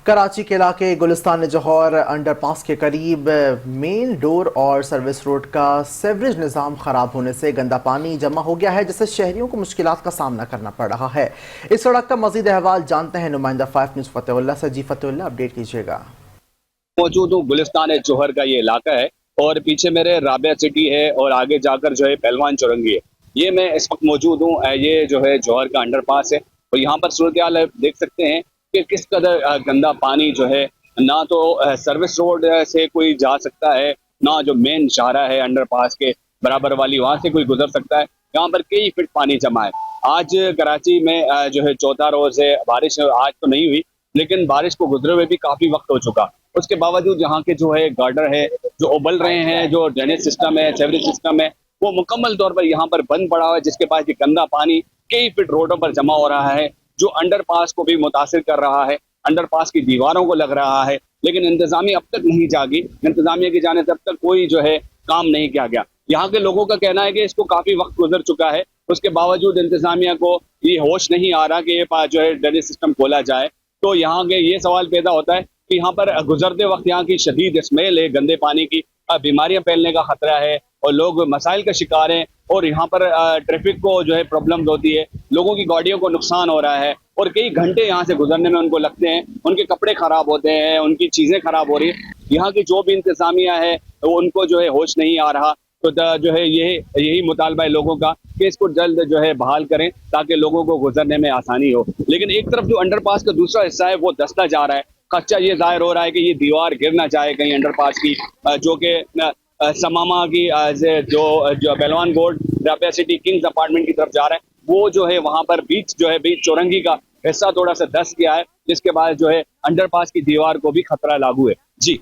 کراچی کے علاقے گلستان جوہر انڈر پاس کے قریب مین ڈور اور سروس روڈ کا سیوریج نظام خراب ہونے سے گندا پانی جمع ہو گیا ہے، جس سے شہریوں کو مشکلات کا سامنا کرنا پڑ رہا ہے۔ اس سڑک کا مزید احوال جانتے ہیں نمائندہ 5 نیوز فتح اللہ سے۔ جی فتح اللہ، اپڈیٹ کیجیے گا۔ موجود ہوں گلستان جوہر کا یہ علاقہ ہے اور پیچھے میرے رابعہ سٹی ہے اور آگے جا کر جو ہے پہلوان چورنگی ہے۔ یہ میں اس وقت موجود ہوں، یہ جو ہے جوہر کا انڈر پاس ہے اور یہاں پر صورتحال دیکھ سکتے ہیں کہ کس قدر گندا پانی جو ہے، نہ تو سروس روڈ سے کوئی جا سکتا ہے، نہ جو مین شاہراہ ہے انڈر پاس کے برابر والی وہاں سے کوئی گزر سکتا ہے۔ یہاں پر کئی فٹ پانی جمع ہے۔ آج کراچی میں جو ہے چوتھا روز ہے، بارش آج تو نہیں ہوئی لیکن بارش کو گزرے ہوئے بھی کافی وقت ہو چکا۔ اس کے باوجود یہاں کے جو ہے گارڈر ہے جو ابل رہے ہیں، جو ڈرینیج سسٹم ہے، سیوریج سسٹم ہے، وہ مکمل طور پر یہاں پر بند پڑا ہوا ہے، جس کے پاس یہ گندا پانی کئی فٹ روڈوں پر جمع ہو رہا ہے، جو انڈر پاس کو بھی متاثر کر رہا ہے، انڈر پاس کی دیواروں کو لگ رہا ہے۔ لیکن انتظامیہ اب تک نہیں جاگی، انتظامیہ کی جانب سے اب تک کوئی جو ہے کام نہیں کیا گیا۔ یہاں کے لوگوں کا کہنا ہے کہ اس کو کافی وقت گزر چکا ہے، اس کے باوجود انتظامیہ کو یہ ہوش نہیں آ رہا کہ یہ جو ہے ڈرینیج سسٹم کھولا جائے۔ تو یہاں کے یہ سوال پیدا ہوتا ہے کہ یہاں پر گزرتے وقت یہاں کی شدید اسمیل ہے گندے پانی کی، بیماریاں پھیلنے کا خطرہ ہے اور لوگ مسائل کا شکار ہیں، اور یہاں پر ٹریفک کو جو ہے پرابلم ہوتی ہے، لوگوں کی گاڑیوں کو نقصان ہو رہا ہے اور کئی گھنٹے یہاں سے گزرنے میں ان کو لگتے ہیں، ان کے کپڑے خراب ہوتے ہیں، ان کی چیزیں خراب ہو رہی ہیں۔ یہاں کی جو بھی انتظامیہ ہے وہ ان کو جو ہے ہوش نہیں آ رہا۔ تو جو ہے یہی مطالبہ ہے لوگوں کا کہ اس کو جلد جو ہے بحال کریں تاکہ لوگوں کو گزرنے میں آسانی ہو۔ لیکن ایک طرف جو انڈر پاس کا دوسرا حصہ ہے وہ دستا جا رہا ہے، خدشہ یہ ظاہر ہو رہا ہے کہ یہ دیوار گر نہ جائے کہیں انڈر پاس کی، جو کہ سماما کی جو پہلوان گوڈ رابعہ سٹی کنگز اپارٹمنٹ کی طرف جا رہا ہے، وہ جو ہے وہاں پر بیچ چورنگی کا حصہ تھوڑا سا دھس گیا ہے، جس کے بعد جو ہے انڈر پاس کی دیوار کو بھی خطرہ لاگو ہے۔ جی